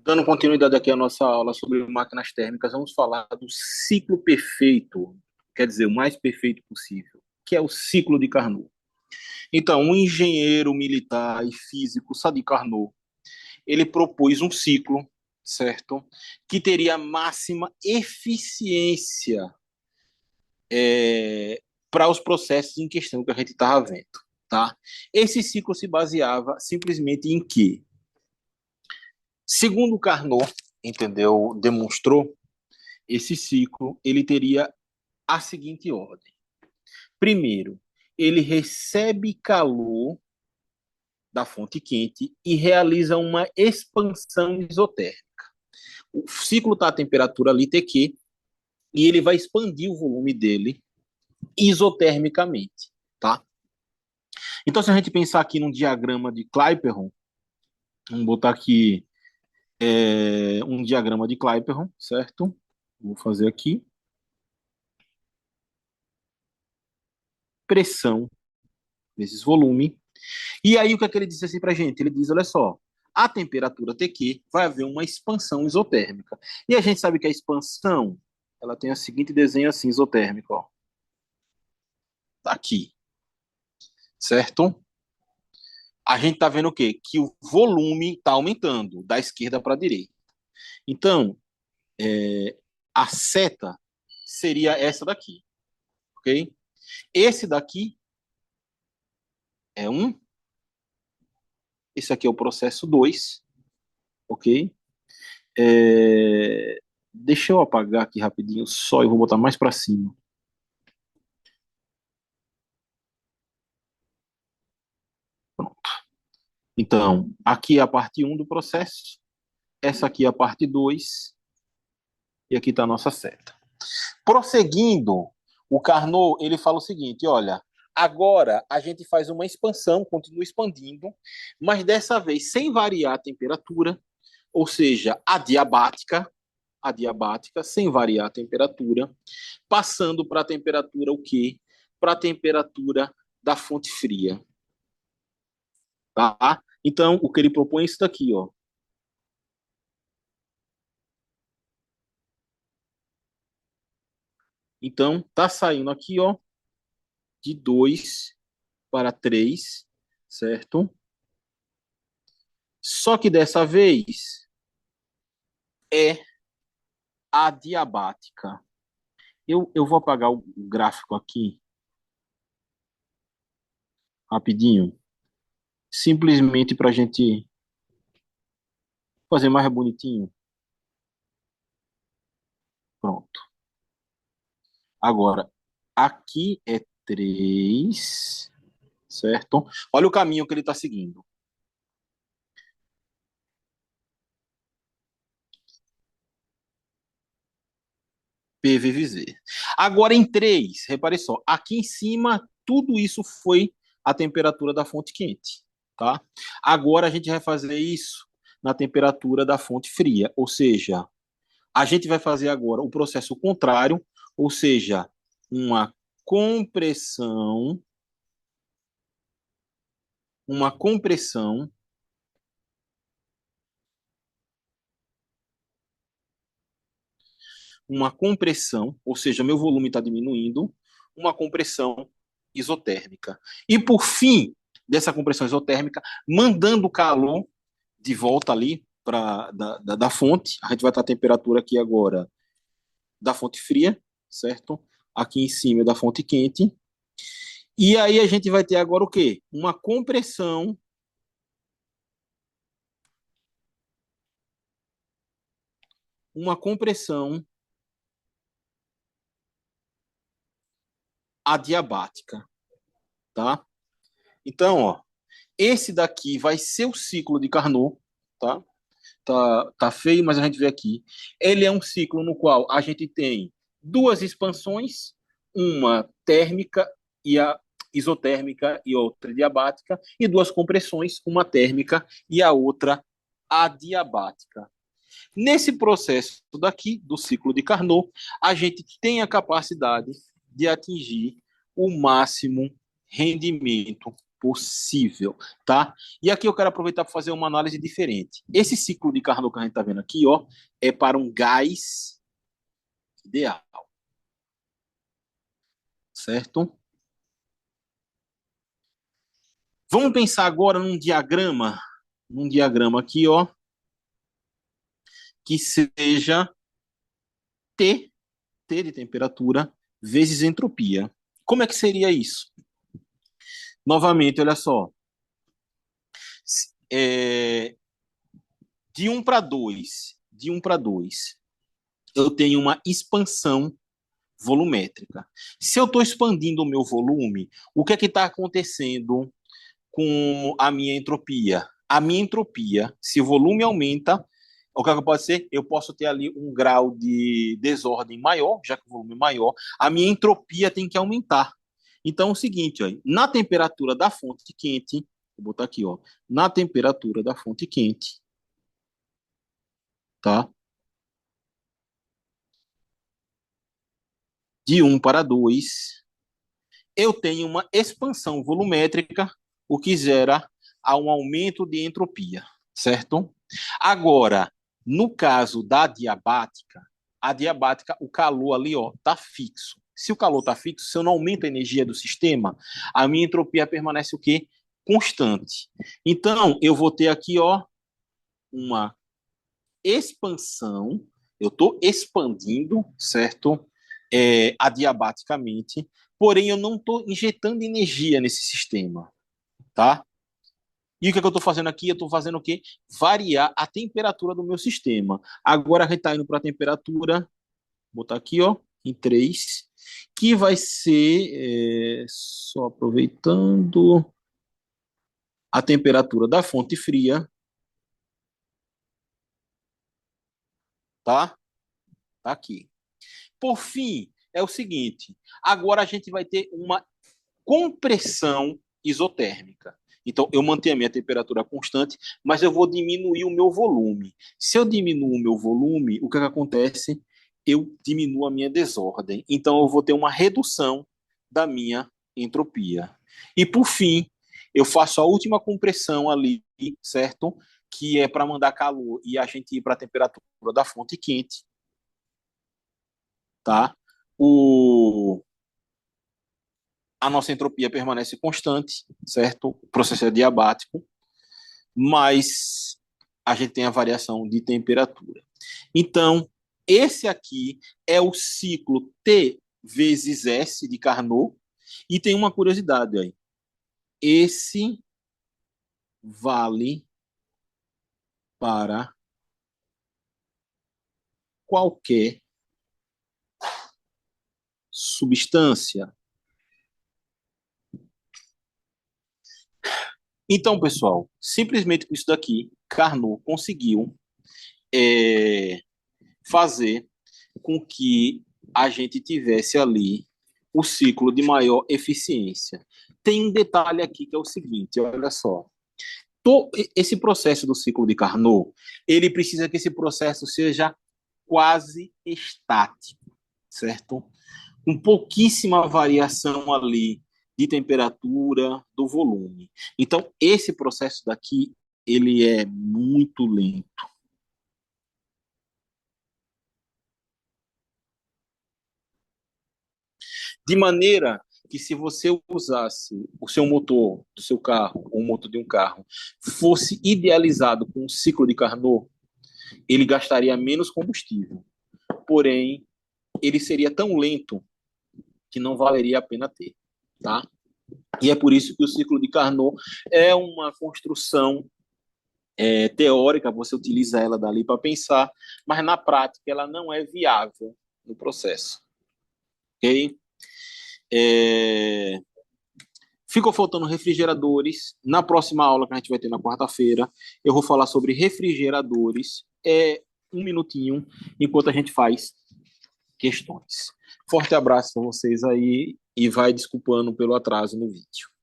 Dando continuidade aqui à nossa aula sobre máquinas térmicas, vamos falar do ciclo perfeito, quer dizer, o mais perfeito possível, que é o ciclo de Carnot. Então, um engenheiro militar e físico, Sadi Carnot, ele propôs um ciclo, certo? Que teria máxima eficiência para os processos em questão que a gente estava vendo, tá? Esse ciclo se baseava simplesmente em quê? Segundo Carnot, entendeu? Demonstrou esse ciclo, ele teria a seguinte ordem. Primeiro, ele recebe calor da fonte quente e realiza uma expansão isotérmica. O ciclo está a temperatura ali, TQ, e ele vai expandir o volume dele isotermicamente, tá? Então, se a gente pensar aqui num diagrama de Clapeyron, vamos botar aqui um diagrama de Clapeyron, certo? Vou fazer aqui. Pressão vezes volume. E aí, o que é que ele diz assim para a gente? Ele diz, olha só, a temperatura TQ vai haver uma expansão isotérmica. E a gente sabe que a expansão, ela tem o seguinte desenho assim, isotérmico, ó. Tá aqui, certo? A gente tá vendo o quê? Que o volume está aumentando da esquerda para a direita. Então, a seta seria essa daqui, ok? Esse daqui é um, esse aqui é o processo 2, ok? É, deixa eu apagar aqui rapidinho só, eu vou botar mais para cima. Então, aqui é a parte um do processo, essa aqui é a parte 2 e aqui está a nossa seta. Prosseguindo, o Carnot, ele fala o seguinte, olha, agora a gente faz uma expansão, continua expandindo, mas dessa vez sem variar a temperatura, ou seja, a diabática, sem variar a temperatura, passando para a temperatura o quê? Para a temperatura da fonte fria, tá? Então, o que ele propõe é isso daqui, ó. Então, tá saindo aqui, ó, de 2 para 3, certo? Só que dessa vez é adiabática. Eu vou apagar o gráfico aqui rapidinho, simplesmente para a gente fazer mais bonitinho. Pronto. Agora, aqui é 3, certo? Olha o caminho que ele está seguindo. P vezes Z. Agora em 3, repare só, aqui em cima, tudo isso foi a temperatura da fonte quente, tá? Agora a gente vai fazer isso na temperatura da fonte fria, ou seja, a gente vai fazer agora o processo contrário, ou seja, uma compressão, uma compressão, uma compressão, ou seja, meu volume está diminuindo, uma compressão isotérmica. E por fim dessa compressão isotérmica, mandando calor de volta ali para da fonte, a gente vai estar a temperatura aqui agora da fonte fria, certo? Aqui em cima da fonte quente. E aí a gente vai ter agora o quê? Uma compressão adiabática, tá? Então, ó, esse daqui vai ser o ciclo de Carnot, tá? Tá feio, mas a gente vê aqui. Ele é um ciclo no qual a gente tem duas expansões, uma térmica e a isotérmica e outra diabática, e duas compressões, uma térmica e a outra adiabática. Nesse processo daqui, do ciclo de Carnot, a gente tem a capacidade de atingir o máximo rendimento possível, tá? E aqui eu quero aproveitar para fazer uma análise diferente. Esse ciclo de Carnot que a gente está vendo aqui, ó, é para um gás ideal, certo? Vamos pensar agora num diagrama aqui, ó, que seja T, T de temperatura, vezes entropia. Como é que seria isso? Novamente, olha só. É, de 1 para 2, eu tenho uma expansão volumétrica. Se eu estou expandindo o meu volume, o que é que está acontecendo com a minha entropia? A minha entropia, se o volume aumenta, o que, é que pode ser? Eu posso ter ali um grau de desordem maior, já que o volume é maior, a minha entropia tem que aumentar. Então, é o seguinte, ó, na temperatura da fonte quente, vou botar aqui, ó, na temperatura da fonte quente, tá? De 1 para 2, eu tenho uma expansão volumétrica, o que gera a um aumento de entropia, certo? Agora, no caso da diabática, a diabática, o calor ali, ó, tá fixo. Se o calor tá fixo, se eu não aumento a energia do sistema, a minha entropia permanece o quê? Constante. Então, eu vou ter aqui, ó, uma expansão, eu estou expandindo, certo? Adiabaticamente, porém eu não estou injetando energia nesse sistema, tá? E o que, é que eu estou fazendo aqui? Eu estou fazendo o quê? Variar a temperatura do meu sistema. Agora a gente está indo para a temperatura, vou botar aqui, ó, em 3, que vai ser, só aproveitando, a temperatura da fonte fria, tá? Tá aqui. Por fim, é o seguinte: agora a gente vai ter uma compressão isotérmica. Então, eu mantenho a minha temperatura constante, mas eu vou diminuir o meu volume. Se eu diminuo o meu volume, o que, é que acontece? Eu diminuo a minha desordem. Então, eu vou ter uma redução da minha entropia. E, por fim, eu faço a última compressão ali, certo? Que é para mandar calor e a gente ir para a temperatura da fonte quente, tá? O, a nossa entropia permanece constante, certo? O processo é diabático, mas a gente tem a variação de temperatura. Então, esse aqui é o ciclo T vezes S de Carnot, e tem uma curiosidade aí. Esse vale para qualquer substância. Então, pessoal, simplesmente com isso daqui, Carnot conseguiu é, fazer com que a gente tivesse ali o ciclo de maior eficiência. Tem um detalhe aqui que é o seguinte, olha só. Esse processo do ciclo de Carnot, ele precisa que esse processo seja quase estático, certo? Com pouquíssima variação ali de temperatura, do volume. Então, esse processo daqui, ele é muito lento. De maneira que se você usasse o seu motor do seu carro, ou o motor de um carro, fosse idealizado com um ciclo de Carnot, ele gastaria menos combustível. Porém, ele seria tão lento que não valeria a pena ter, tá? E é por isso que o ciclo de Carnot é uma construção teórica, você utiliza ela dali para pensar, mas na prática ela não é viável no processo, ok? É, ficou faltando refrigeradores. Na próxima aula que a gente vai ter na quarta-feira, eu vou falar sobre refrigeradores. Um minutinho, enquanto a gente faz questões. Forte abraço para vocês aí e vai desculpando pelo atraso no vídeo.